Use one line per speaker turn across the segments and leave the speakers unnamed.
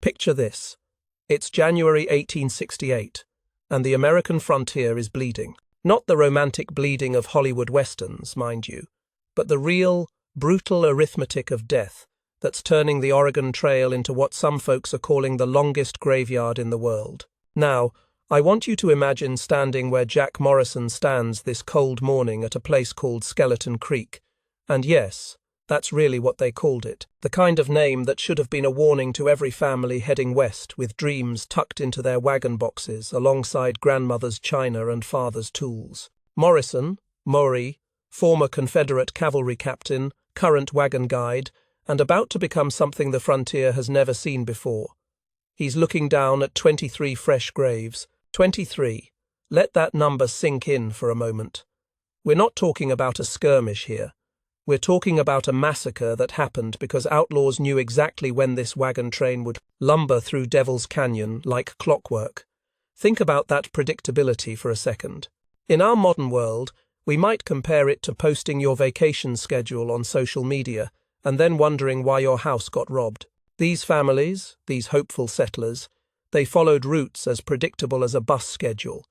Picture this. It's January 1868, and the American frontier is bleeding. Not the romantic bleeding of Hollywood westerns, mind you, but the real, brutal arithmetic of death that's turning the Oregon Trail into what some folks are calling the longest graveyard in the world. Now, I want you to imagine standing where Jack Morrison stands this cold morning at a place called Skeleton Creek. And yes, that's really what they called it, the kind of name that should have been a warning to every family heading west with dreams tucked into their wagon boxes alongside grandmother's china and father's tools. Morrison, Maury, former Confederate cavalry captain, current wagon guide, and about to become something the frontier has never seen before. He's looking down at 23 fresh graves. 23. Let that number sink in for a moment. We're not talking about a skirmish here. We're talking about a massacre that happened because outlaws knew exactly when this wagon train would lumber through Devil's Canyon like clockwork. Think about that predictability for a second. In our modern world, we might compare it to posting your vacation schedule on social media and then wondering why your house got robbed. These families, these hopeful settlers, they followed routes as predictable as a bus schedule.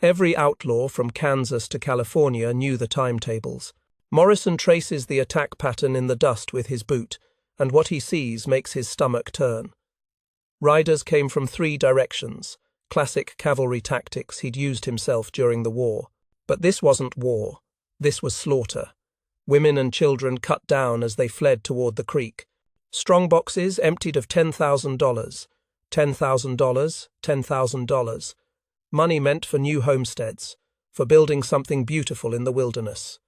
Every outlaw from Kansas to California knew the timetables. Morrison traces the attack pattern in the dust with his boot, and what he sees makes his stomach turn. Riders came from 3 directions, classic cavalry tactics he'd used himself during the war. But this wasn't war. This was slaughter. Women and children cut down as they fled toward the creek. Strongboxes emptied of $10,000. $10,000, $10,000. Money meant for new homesteads, for building something beautiful in the wilderness.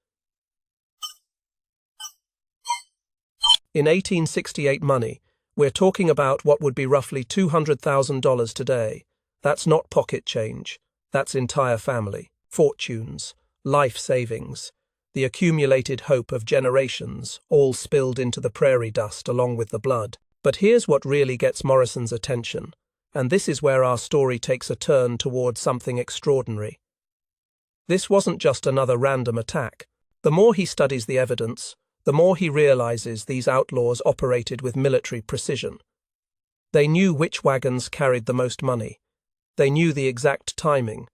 In 1868 money, we're talking about what would be roughly $200,000 today. That's not pocket change. That's entire family, fortunes, life savings, the accumulated hope of generations, all spilled into the prairie dust along with the blood. But here's what really gets Morrison's attention, and this is where our story takes a turn towards something extraordinary. This wasn't just another random attack. The more he studies the evidence, the more he realizes these outlaws operated with military precision. They knew which wagons carried the most money. They knew the exact timing.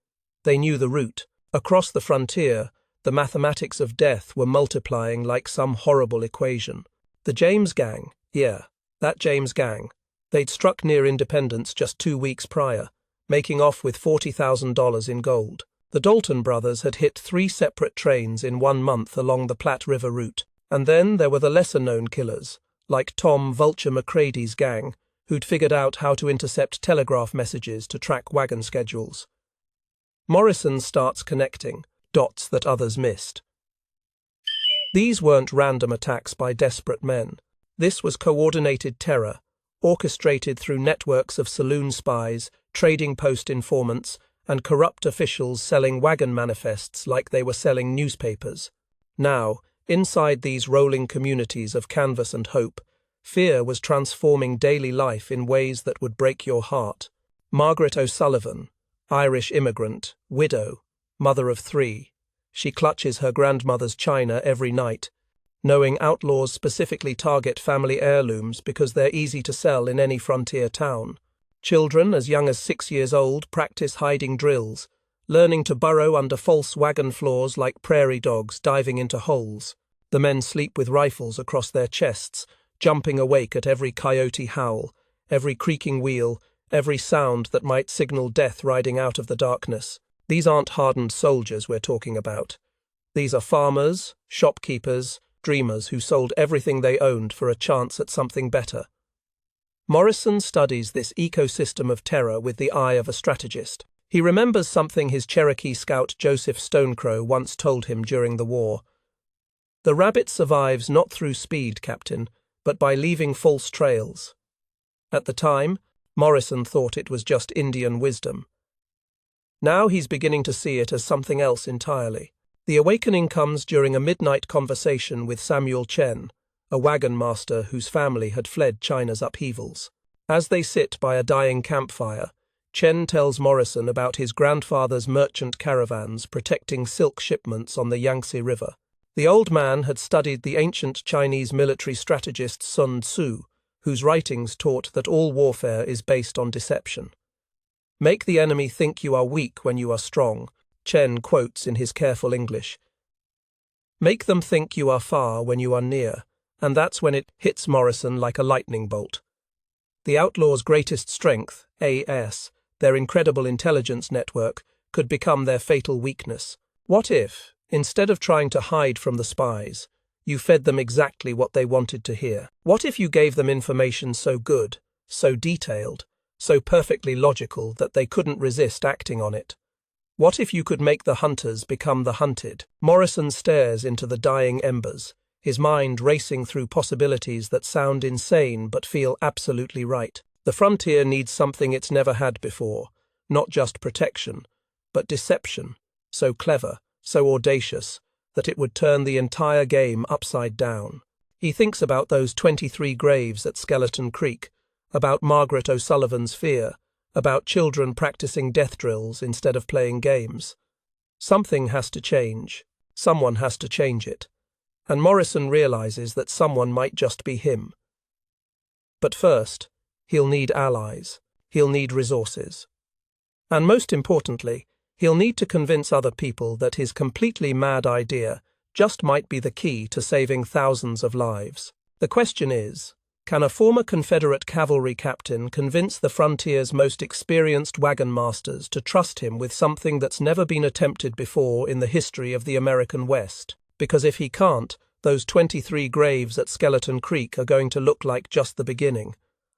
They knew the route. Across the frontier, the mathematics of death were multiplying like some horrible equation. The James Gang, that James Gang, they'd struck near Independence just 2 weeks prior, making off with $40,000 in gold. The Dalton brothers had hit 3 separate trains in 1 month along the Platte River route. And then there were the lesser-known killers, like Tom Vulture McCrady's gang, who'd figured out how to intercept telegraph messages to track wagon schedules. Morrison starts connecting dots that others missed. These weren't random attacks by desperate men. This was coordinated terror, orchestrated through networks of saloon spies, trading post informants, and corrupt officials selling wagon manifests like they were selling newspapers. Now, inside these rolling communities of canvas and hope, fear was transforming daily life in ways that would break your heart. Margaret O'Sullivan, Irish immigrant, widow, mother of 3, she clutches her grandmother's china every night, knowing outlaws specifically target family heirlooms because they're easy to sell in any frontier town. Children as young as 6 years old practice hiding drills, learning to burrow under false wagon floors like prairie dogs diving into holes. The men sleep with rifles across their chests, jumping awake at every coyote howl, every creaking wheel, every sound that might signal death riding out of the darkness. These aren't hardened soldiers we're talking about. These are farmers, shopkeepers, dreamers who sold everything they owned for a chance at something better. Morrison studies this ecosystem of terror with the eye of a strategist. He remembers something his Cherokee scout Joseph Stonecrow once told him during the war. "The rabbit survives not through speed, Captain, but by leaving false trails." At the time, Morrison thought it was just Indian wisdom. Now he's beginning to see it as something else entirely. The awakening comes during a midnight conversation with Samuel Chen, a wagon master whose family had fled China's upheavals. As they sit by a dying campfire, Chen tells Morrison about his grandfather's merchant caravans protecting silk shipments on the Yangtze River. The old man had studied the ancient Chinese military strategist Sun Tzu, whose writings taught that all warfare is based on deception. Make the enemy think you are weak when you are strong, Chen quotes in his careful English. Make them think you are far when you are near, and that's when it hits Morrison like a lightning bolt. The Outlaws' greatest strength, AS, their incredible intelligence network, could become their fatal weakness. What if, instead of trying to hide from the spies, you fed them exactly what they wanted to hear? What if you gave them information so good, so detailed, so perfectly logical that they couldn't resist acting on it? What if you could make the hunters become the hunted? Morrison stares into the dying embers, his mind racing through possibilities that sound insane but feel absolutely right. The frontier needs something it's never had before, not just protection, but deception, so clever, so audacious, that it would turn the entire game upside down. He thinks about those 23 graves at Skeleton Creek, about Margaret O'Sullivan's fear, about children practicing death drills instead of playing games. Something has to change. Someone has to change it. And Morrison realizes that someone might just be him. But first, he'll need allies. He'll need resources. And most importantly, he'll need to convince other people that his completely mad idea just might be the key to saving thousands of lives. The question is, can a former Confederate cavalry captain convince the frontier's most experienced wagon masters to trust him with something that's never been attempted before in the history of the American West? Because if he can't, those 23 graves at Skeleton Creek are going to look like just the beginning.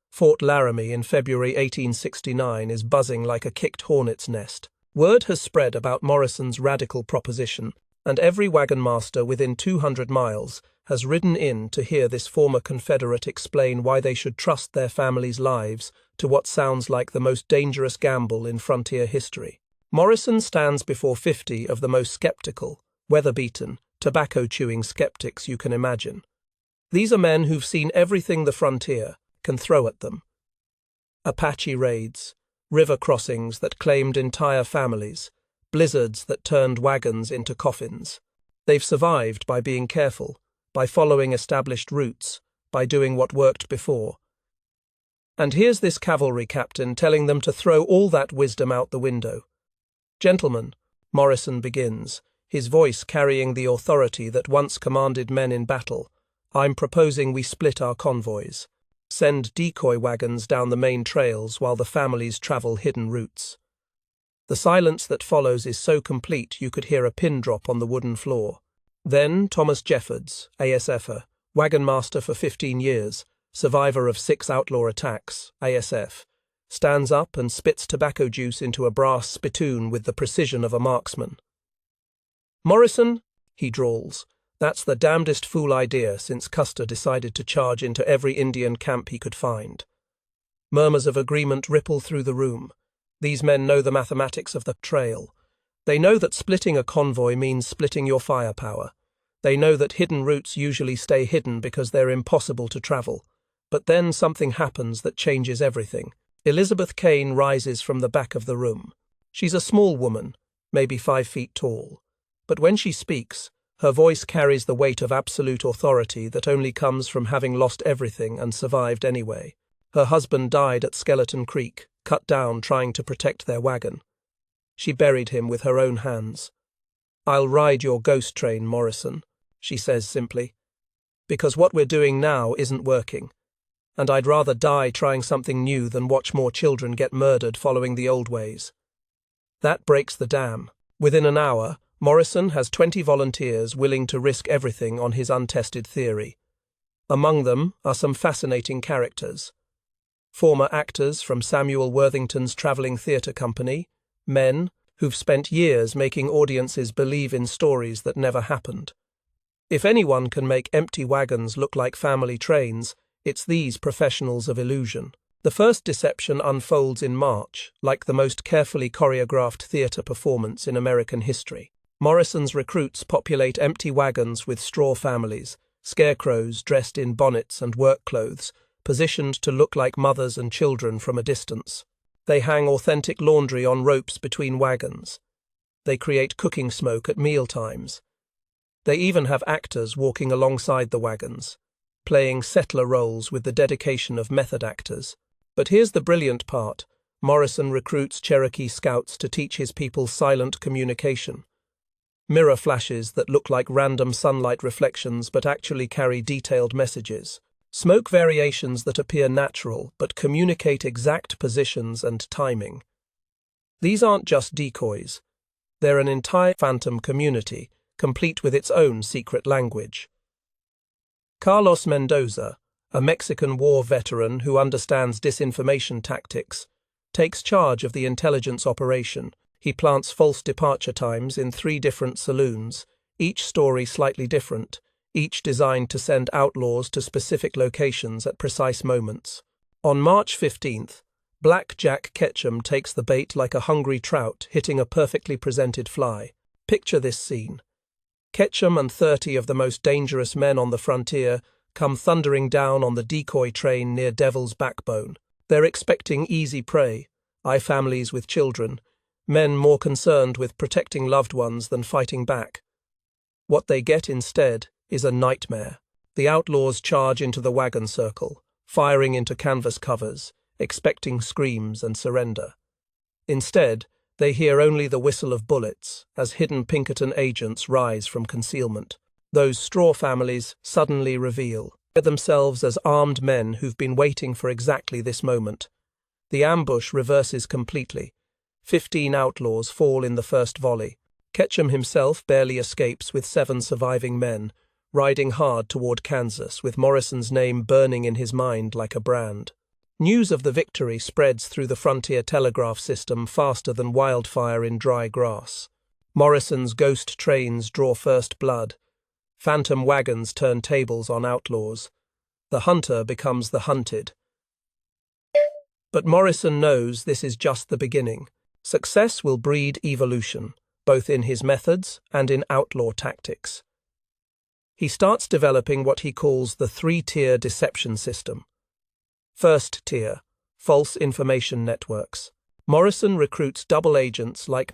Fort Laramie in February 1869 is buzzing like a kicked hornet's nest. Word has spread about Morrison's radical proposition, and every wagon master within 200 miles has ridden in to hear this former Confederate explain why they should trust their families' lives to what sounds like the most dangerous gamble in frontier history. Morrison stands before 50 of the most skeptical, weather-beaten, tobacco-chewing skeptics you can imagine. These are men who've seen everything the frontier can throw at them. Apache raids, river crossings that claimed entire families, blizzards that turned wagons into coffins. They've survived by being careful, by following established routes, by doing what worked before. And here's this cavalry captain telling them to throw all that wisdom out the window. Gentlemen, Morrison begins, his voice carrying the authority that once commanded men in battle, I'm proposing we split our convoys. Send decoy wagons down the main trails while the families travel hidden routes. The silence that follows is so complete you could hear a pin drop on the wooden floor. Then Thomas Jeffords, ASFer, wagon master for 15 years, survivor of 6 outlaw attacks, ASF, stands up and spits tobacco juice into a brass spittoon with the precision of a marksman. Morrison, he drawls, that's the damnedest fool idea since Custer decided to charge into every Indian camp he could find. Murmurs of agreement ripple through the room. These men know the mathematics of the trail. They know that splitting a convoy means splitting your firepower. They know that hidden routes usually stay hidden because they're impossible to travel. But then something happens that changes everything. Elizabeth Kane rises from the back of the room. She's a small woman, maybe 5 feet tall. But when she speaks, her voice carries the weight of absolute authority that only comes from having lost everything and survived anyway. Her husband died at Skeleton Creek, cut down trying to protect their wagon. She buried him with her own hands. I'll ride your ghost train, Morrison, she says simply, because what we're doing now isn't working, and I'd rather die trying something new than watch more children get murdered following the old ways. That breaks the dam. Within an hour, Morrison has 20 volunteers willing to risk everything on his untested theory. Among them are some fascinating characters. Former actors from Samuel Worthington's travelling theatre company, men who've spent years making audiences believe in stories that never happened. If anyone can make empty wagons look like family trains, it's these professionals of illusion. The first deception unfolds in March, like the most carefully choreographed theatre performance in American history. Morrison's recruits populate empty wagons with straw families, scarecrows dressed in bonnets and work clothes, positioned to look like mothers and children from a distance. They hang authentic laundry on ropes between wagons. They create cooking smoke at meal times. They even have actors walking alongside the wagons. playing settler roles with the dedication of method actors. But here's the brilliant part. Morrison recruits Cherokee scouts to teach his people silent communication. Mirror flashes that look like random sunlight reflections but actually carry detailed messages. Smoke variations that appear natural but communicate exact positions and timing. These aren't just decoys. They're an entire phantom community, complete with its own secret language. Carlos Mendoza, a Mexican war veteran who understands disinformation tactics, takes charge of the intelligence operation. He plants false departure times in 3 different saloons, each story slightly different, each designed to send outlaws to specific locations at precise moments. On March 15th, Black Jack Ketchum takes the bait like a hungry trout hitting a perfectly presented fly. Picture this scene. Ketchum and 30 of the most dangerous men on the frontier come thundering down on the decoy train near Devil's Backbone. They're expecting easy prey, families with children, men more concerned with protecting loved ones than fighting back. What they get instead is a nightmare. The outlaws charge into the wagon circle, firing into canvas covers, expecting screams and surrender. Instead, they hear only the whistle of bullets as hidden Pinkerton agents rise from concealment. Those straw families suddenly reveal themselves as armed men who've been waiting for exactly this moment. The ambush reverses completely. 15 outlaws fall in the first volley. Ketchum himself barely escapes with 7 surviving men, riding hard toward Kansas with Morrison's name burning in his mind like a brand. News of the victory spreads through the frontier telegraph system faster than wildfire in dry grass. Morrison's ghost trains draw first blood. Phantom wagons turn tables on outlaws. The hunter becomes the hunted. But Morrison knows this is just the beginning. Success will breed evolution, both in his methods and in outlaw tactics. He starts developing what he calls the 3-tier deception system. First tier, false information networks. Morrison recruits double agents like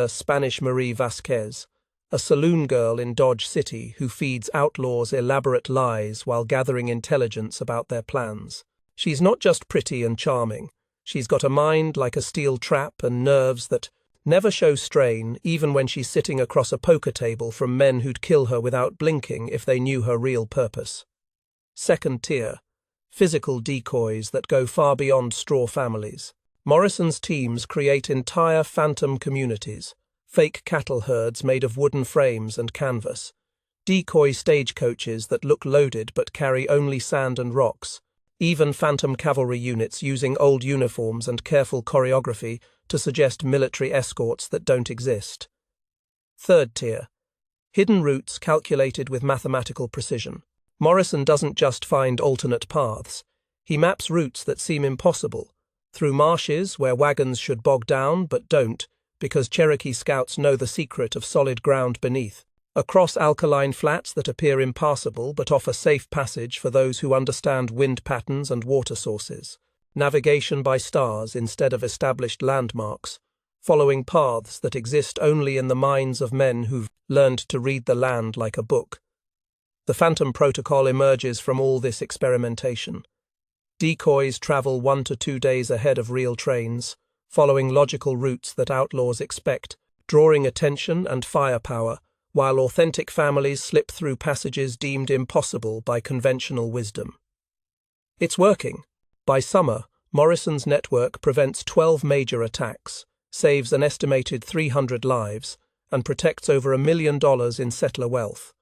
Spanish Marie Vasquez, a saloon girl in Dodge City who feeds outlaws elaborate lies while gathering intelligence about their plans. She's not just pretty and charming. She's got a mind like a steel trap and nerves that never show strain even when she's sitting across a poker table from men who'd kill her without blinking if they knew her real purpose. Second tier, physical decoys that go far beyond straw families. Morrison's teams create entire phantom communities, fake cattle herds made of wooden frames and canvas, decoy stagecoaches that look loaded but carry only sand and rocks, even phantom cavalry units using old uniforms and careful choreography to suggest military escorts that don't exist. Third tier, hidden routes calculated with mathematical precision. Morrison doesn't just find alternate paths. He maps routes that seem impossible, through marshes where wagons should bog down but don't, because Cherokee scouts know the secret of solid ground beneath, across alkaline flats that appear impassable but offer safe passage for those who understand wind patterns and water sources, navigation by stars instead of established landmarks, following paths that exist only in the minds of men who've learned to read the land like a book. The Phantom Protocol emerges from all this experimentation. Decoys travel 1 to 2 days ahead of real trains, following logical routes that outlaws expect, drawing attention and firepower, while authentic families slip through passages deemed impossible by conventional wisdom. It's working. By summer, Morrison's network prevents 12 major attacks, saves an estimated 300 lives, and protects over $1 million in settler wealth.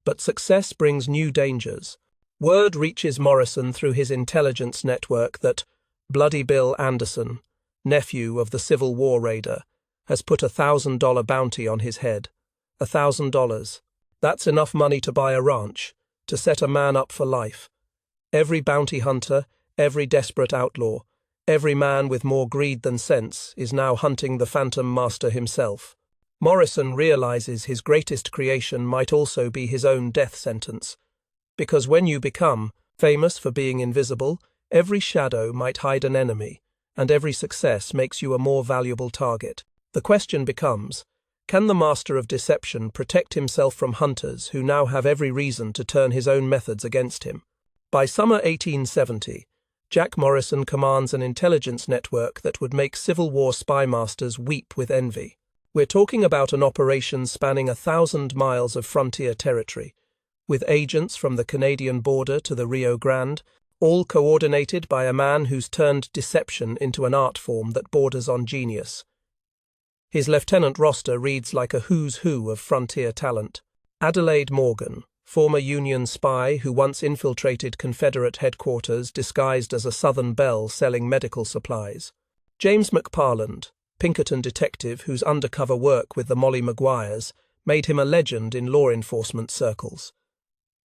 But success brings new dangers. Word reaches Morrison through his intelligence network that Bloody Bill Anderson, nephew of the Civil War raider, has put a $1,000 bounty on his head. $1,000. That's enough money to buy a ranch, to set a man up for life. Every bounty hunter, every desperate outlaw, every man with more greed than sense is now hunting the Phantom Master himself. Morrison realizes his greatest creation might also be his own death sentence, because when you become famous for being invisible, every shadow might hide an enemy, and every success makes you a more valuable target. The question becomes, Can the master of deception protect himself from hunters who now have every reason to turn his own methods against him? By summer 1870, Jack Morrison commands an intelligence network that would make Civil War spy masters weep with envy. We're talking about an operation spanning 1,000 miles of frontier territory, with agents from the Canadian border to the Rio Grande, all coordinated by a man who's turned deception into an art form that borders on genius. His lieutenant roster reads like a who's who of frontier talent. Adelaide Morgan, former Union spy who once infiltrated Confederate headquarters disguised as a Southern belle selling medical supplies. James McParland, Pinkerton detective whose undercover work with the Molly Maguires made him a legend in law enforcement circles.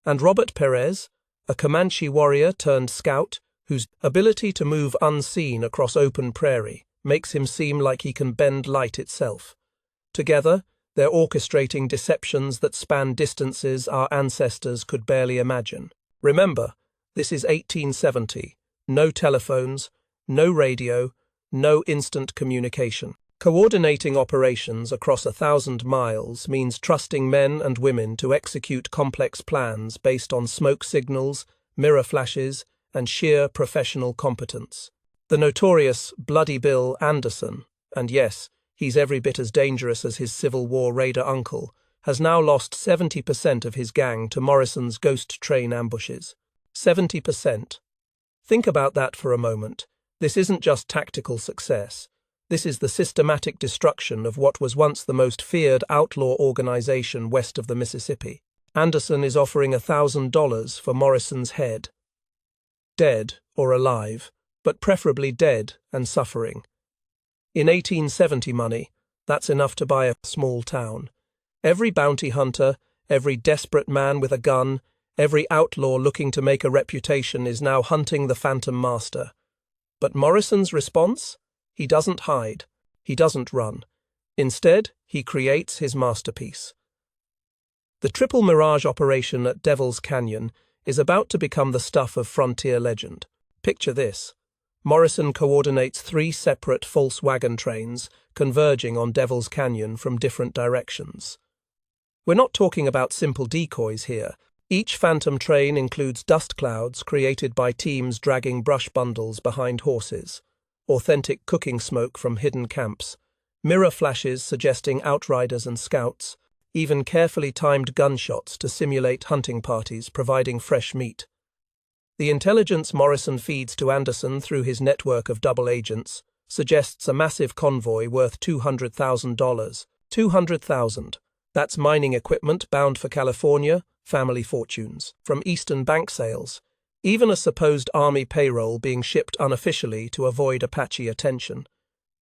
And Robert Perez, a Comanche warrior turned scout whose ability to move unseen across open prairie makes him seem like he can bend light itself. Together, they're orchestrating deceptions that span distances our ancestors could barely imagine. Remember, this is 1870. No telephones, no radio, no instant communication. Coordinating operations across 1,000 miles means trusting men and women to execute complex plans based on smoke signals, mirror flashes, and sheer professional competence. The notorious Bloody Bill Anderson, and yes, he's every bit as dangerous as his Civil War raider uncle, has now lost 70% of his gang to Morrison's ghost train ambushes. 70%. Think about that for a moment. This isn't just tactical success. This is the systematic destruction of what was once the most feared outlaw organization west of the Mississippi. Anderson is offering $1,000 for Morrison's head. Dead or alive, but preferably dead and suffering. In 1870 money, that's enough to buy a small town. Every bounty hunter, every desperate man with a gun, every outlaw looking to make a reputation is now hunting the Phantom Master. But Morrison's response? He doesn't hide. He doesn't run. Instead, he creates his masterpiece. The Triple Mirage operation at Devil's Canyon is about to become the stuff of frontier legend. Picture this. Morrison coordinates 3 separate false wagon trains converging on Devil's Canyon from different directions. We're not talking about simple decoys here. Each phantom train includes dust clouds created by teams dragging brush bundles behind horses, authentic cooking smoke from hidden camps, mirror flashes suggesting outriders and scouts, even carefully timed gunshots to simulate hunting parties providing fresh meat. The intelligence Morrison feeds to Anderson through his network of double agents suggests a massive convoy worth $200,000. $200,000. That's mining equipment bound for California, family fortunes, from Eastern bank sales, even a supposed army payroll being shipped unofficially to avoid Apache attention.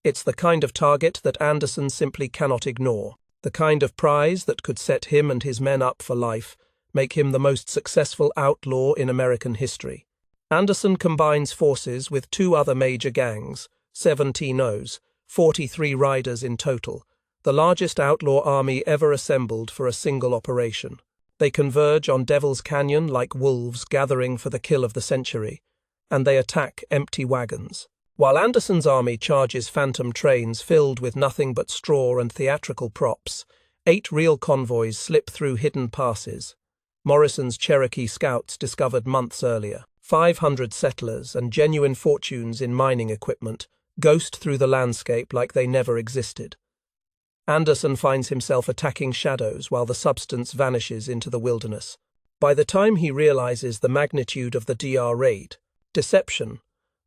It's the kind of target that Anderson simply cannot ignore, the kind of prize that could set him and his men up for life, make him the most successful outlaw in American history. Anderson combines forces with 2 other major gangs, 17 O's, 43 riders in total, the largest outlaw army ever assembled for a single operation. They converge on Devil's Canyon like wolves gathering for the kill of the century, and they attack empty wagons. While Anderson's army charges phantom trains filled with nothing but straw and theatrical props, 8 real convoys slip through hidden passes. Morrison's Cherokee scouts discovered months earlier. 500 settlers and genuine fortunes in mining equipment ghost through the landscape like they never existed. Anderson finds himself attacking shadows while the substance vanishes into the wilderness. By the time he realizes the magnitude of the DR raid, deception,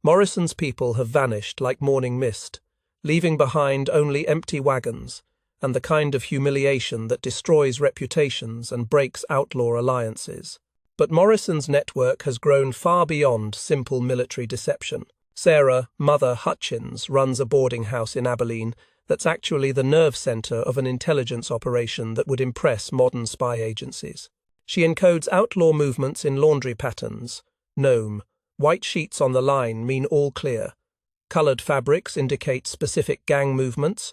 Morrison's people have vanished like morning mist, leaving behind only empty wagons and the kind of humiliation that destroys reputations and breaks outlaw alliances. But Morrison's network has grown far beyond simple military deception. Sarah, Mother Hutchins, runs a boarding house in Abilene that's actually the nerve center of an intelligence operation that would impress modern spy agencies. She encodes outlaw movements in laundry patterns. Gnome. White sheets on the line mean all clear. Colored fabrics indicate specific gang movements.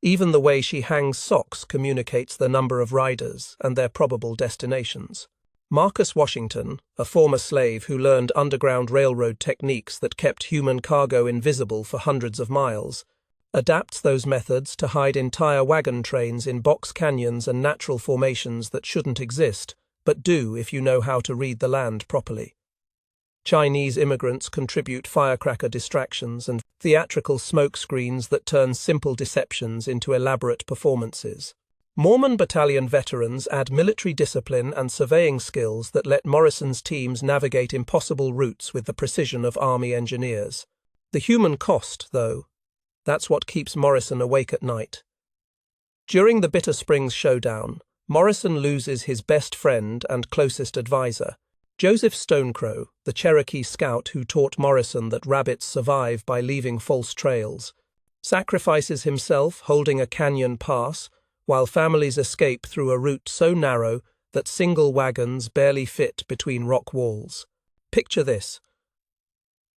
Even the way she hangs socks communicates the number of riders and their probable destinations. Marcus Washington, a former slave who learned underground railroad techniques that kept human cargo invisible for hundreds of miles, adapts those methods to hide entire wagon trains in box canyons and natural formations that shouldn't exist, but do if you know how to read the land properly. Chinese immigrants contribute firecracker distractions and theatrical smoke screens that turn simple deceptions into elaborate performances. Mormon Battalion veterans add military discipline and surveying skills that let Morrison's teams navigate impossible routes with the precision of Army engineers. The human cost, though, that's what keeps Morrison awake at night. During the Bitter Springs showdown, Morrison loses his best friend and closest advisor. Joseph Stonecrow, the Cherokee scout who taught Morrison that rabbits survive by leaving false trails, sacrifices himself holding a canyon pass while families escape through a route so narrow that single wagons barely fit between rock walls. Picture this.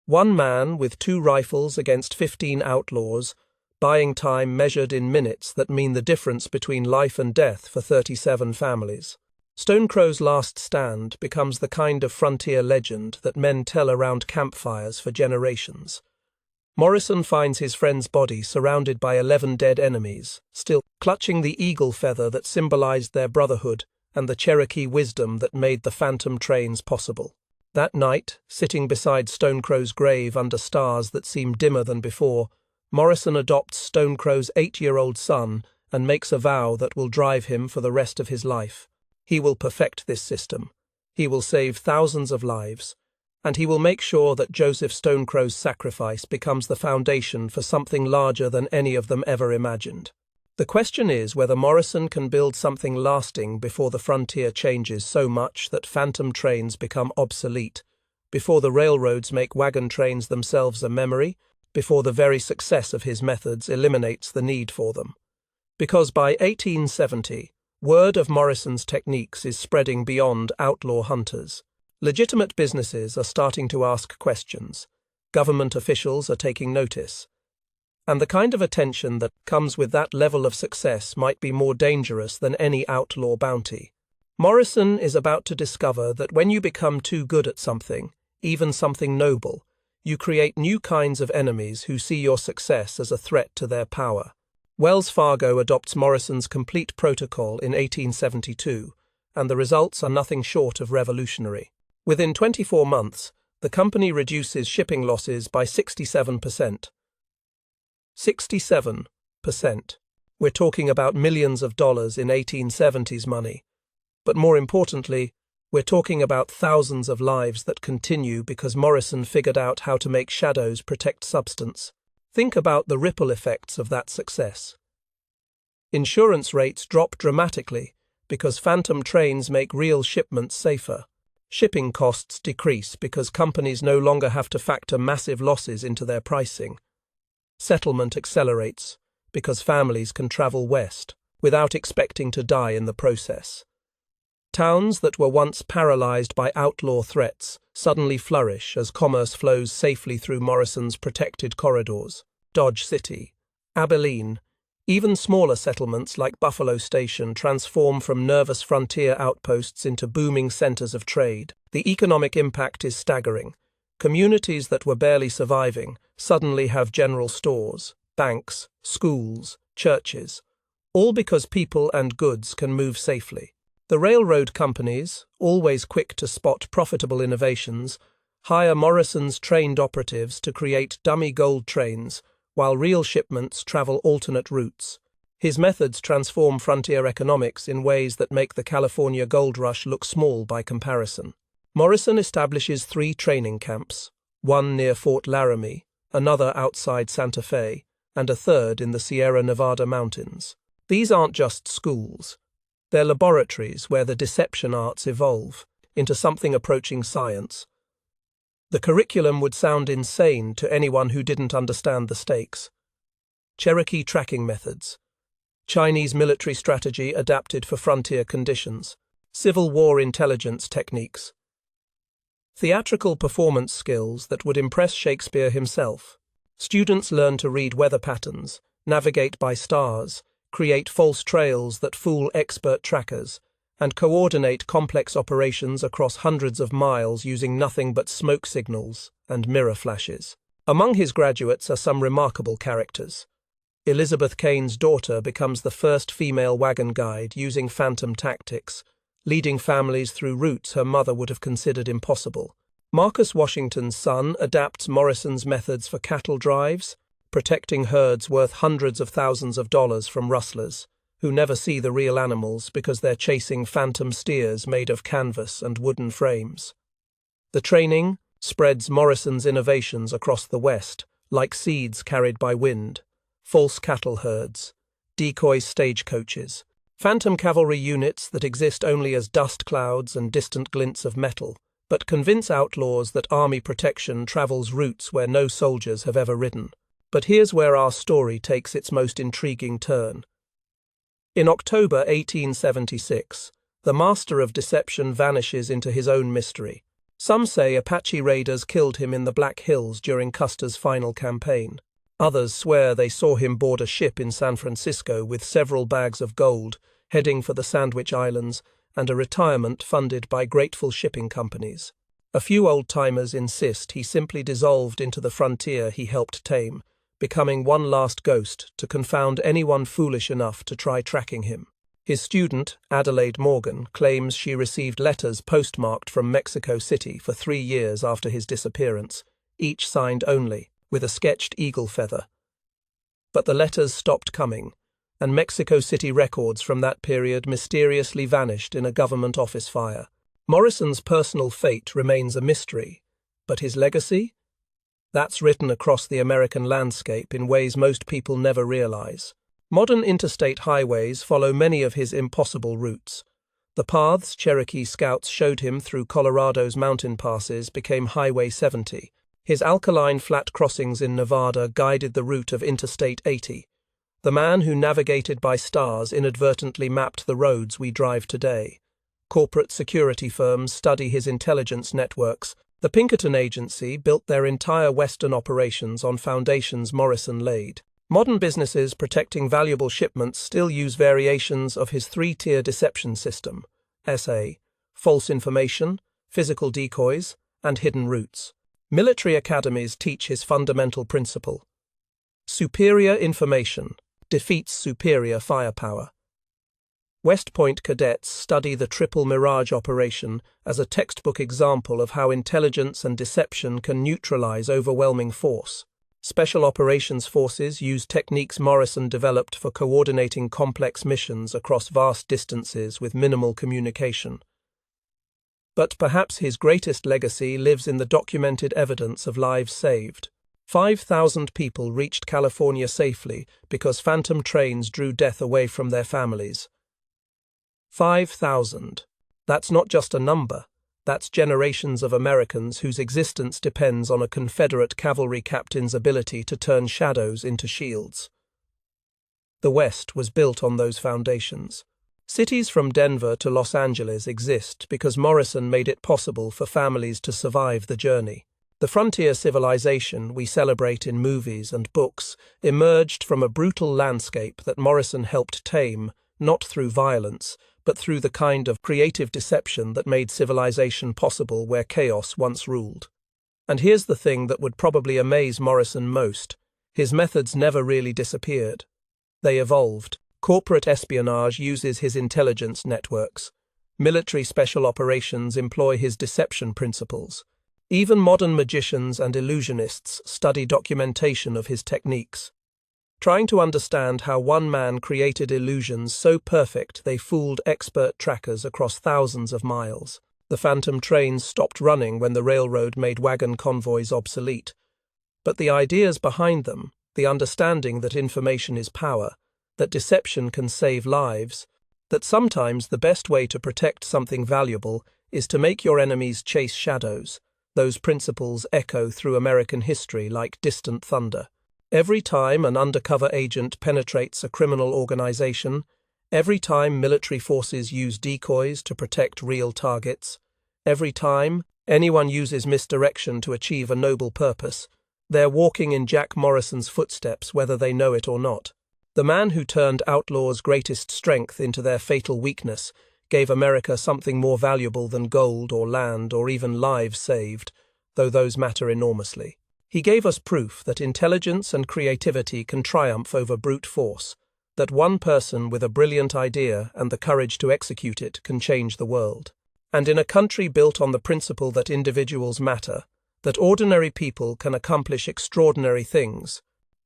One man with 2 rifles against 15 outlaws, buying time measured in minutes that mean the difference between life and death for 37 families. Stonecrow's last stand becomes the kind of frontier legend that men tell around campfires for generations. Morrison finds his friend's body surrounded by 11 dead enemies, still clutching the eagle feather that symbolized their brotherhood and the Cherokee wisdom that made the phantom trains possible. That night, sitting beside Stonecrow's grave under stars that seem dimmer than before, Morrison adopts Stonecrow's 8-year-old son and makes a vow that will drive him for the rest of his life. He will perfect this system. He will save thousands of lives. And he will make sure that Joseph Stonecrow's sacrifice becomes the foundation for something larger than any of them ever imagined. The question is whether Morrison can build something lasting before the frontier changes so much that phantom trains become obsolete, before the railroads make wagon trains themselves a memory, before the very success of his methods eliminates the need for them. Because by 1870, word of Morrison's techniques is spreading beyond outlaw hunters. Legitimate businesses are starting to ask questions. Government officials are taking notice. And the kind of attention that comes with that level of success might be more dangerous than any outlaw bounty. Morrison is about to discover that when you become too good at something, even something noble, you create new kinds of enemies who see your success as a threat to their power. Wells Fargo adopts Morrison's complete protocol in 1872, and the results are nothing short of revolutionary. Within 24 months, the company reduces shipping losses by 67%. 67%. We're talking about millions of dollars in 1870s money. But more importantly, we're talking about thousands of lives that continue because Morrison figured out how to make shadows protect substance. Think about the ripple effects of that success. Insurance rates drop dramatically because phantom trains make real shipments safer. Shipping costs decrease because companies no longer have to factor massive losses into their pricing. Settlement accelerates because families can travel west without expecting to die in the process. Towns that were once paralyzed by outlaw threats suddenly flourish as commerce flows safely through Morrison's protected corridors. Dodge City, Abilene, even smaller settlements like Buffalo Station transform from nervous frontier outposts into booming centers of trade. The economic impact is staggering. Communities that were barely surviving suddenly have general stores, banks, schools, churches, all because people and goods can move safely. The railroad companies, always quick to spot profitable innovations, hire Morrison's trained operatives to create dummy gold trains, while real shipments travel alternate routes. His methods transform frontier economics in ways that make the California gold rush look small by comparison. Morrison establishes 3 training camps, one near Fort Laramie, another outside Santa Fe, and a third in the Sierra Nevada mountains. These aren't just schools. They're laboratories where the deception arts evolve into something approaching science. The curriculum would sound insane to anyone who didn't understand the stakes. Cherokee tracking methods, Chinese military strategy adapted for frontier conditions, Civil War intelligence techniques, theatrical performance skills that would impress Shakespeare himself. Students learn to read weather patterns, navigate by stars, create false trails that fool expert trackers, and coordinate complex operations across hundreds of miles using nothing but smoke signals and mirror flashes. Among his graduates are some remarkable characters. Elizabeth Kane's daughter becomes the first female wagon guide using phantom tactics, leading families through routes her mother would have considered impossible. Marcus Washington's son adapts Morrison's methods for cattle drives, protecting herds worth hundreds of thousands of dollars from rustlers, who never see the real animals because they're chasing phantom steers made of canvas and wooden frames. The training spreads Morrison's innovations across the West, like seeds carried by wind: false cattle herds, decoy stagecoaches, phantom cavalry units that exist only as dust clouds and distant glints of metal, but convince outlaws that army protection travels routes where no soldiers have ever ridden. But here's where our story takes its most intriguing turn. In October 1876, the master of deception vanishes into his own mystery. Some say Apache raiders killed him in the Black Hills during Custer's final campaign. Others swear they saw him board a ship in San Francisco with several bags of gold, heading for the Sandwich Islands and a retirement funded by grateful shipping companies. A few old-timers insist he simply dissolved into the frontier he helped tame, becoming one last ghost to confound anyone foolish enough to try tracking him. His student, Adelaide Morgan, claims she received letters postmarked from Mexico City for 3 years after his disappearance, each signed only, with a sketched eagle feather. But the letters stopped coming, and Mexico City records from that period mysteriously vanished in a government office fire. Morrison's personal fate remains a mystery, but his legacy? That's written across the American landscape in ways most people never realize. Modern interstate highways follow many of his impossible routes. The paths Cherokee scouts showed him through Colorado's mountain passes became Highway 70. His alkaline flat crossings in Nevada guided the route of Interstate 80. The man who navigated by stars inadvertently mapped the roads we drive today. Corporate security firms study his intelligence networks. The Pinkerton Agency built their entire Western operations on foundations Morrison laid. Modern businesses protecting valuable shipments still use variations of his 3-tier deception system: SA, false information, physical decoys, and hidden routes. Military academies teach his fundamental principle: superior information defeats superior firepower. West Point cadets study the Triple Mirage operation as a textbook example of how intelligence and deception can neutralize overwhelming force. Special Operations Forces use techniques Morrison developed for coordinating complex missions across vast distances with minimal communication. But perhaps his greatest legacy lives in the documented evidence of lives saved. 5,000 people reached California safely because phantom trains drew death away from their families. 5,000. That's not just a number. That's generations of Americans whose existence depends on a Confederate cavalry captain's ability to turn shadows into shields. The West was built on those foundations. Cities from Denver to Los Angeles exist because Morrison made it possible for families to survive the journey. The frontier civilization we celebrate in movies and books emerged from a brutal landscape that Morrison helped tame, not through violence, but through the kind of creative deception that made civilization possible where chaos once ruled. And here's the thing that would probably amaze Morrison most: his methods never really disappeared. They evolved. Corporate espionage uses his intelligence networks. Military special operations employ his deception principles. Even modern magicians and illusionists study documentation of his techniques. Trying to understand how one man created illusions so perfect they fooled expert trackers across thousands of miles. The phantom trains stopped running when the railroad made wagon convoys obsolete. But the ideas behind them, the understanding that information is power, that deception can save lives, that sometimes the best way to protect something valuable is to make your enemies chase shadows, those principles echo through American history like distant thunder. Every time an undercover agent penetrates a criminal organization, every time military forces use decoys to protect real targets, every time anyone uses misdirection to achieve a noble purpose, they're walking in Jack Morrison's footsteps whether they know it or not. The man who turned outlaws' greatest strength into their fatal weakness gave America something more valuable than gold or land or even lives saved, though those matter enormously. He gave us proof that intelligence and creativity can triumph over brute force, that one person with a brilliant idea and the courage to execute it can change the world. And in a country built on the principle that individuals matter, that ordinary people can accomplish extraordinary things,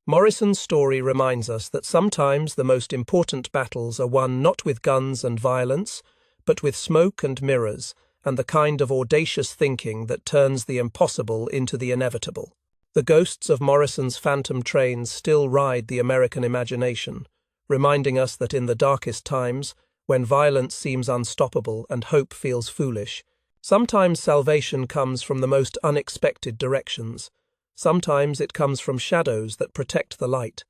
Morrison's story reminds us that sometimes the most important battles are won not with guns and violence, but with smoke and mirrors, and the kind of audacious thinking that turns the impossible into the inevitable. The ghosts of Morrison's phantom trains still ride the American imagination, reminding us that in the darkest times, when violence seems unstoppable and hope feels foolish, sometimes salvation comes from the most unexpected directions. Sometimes it comes from shadows that protect the light,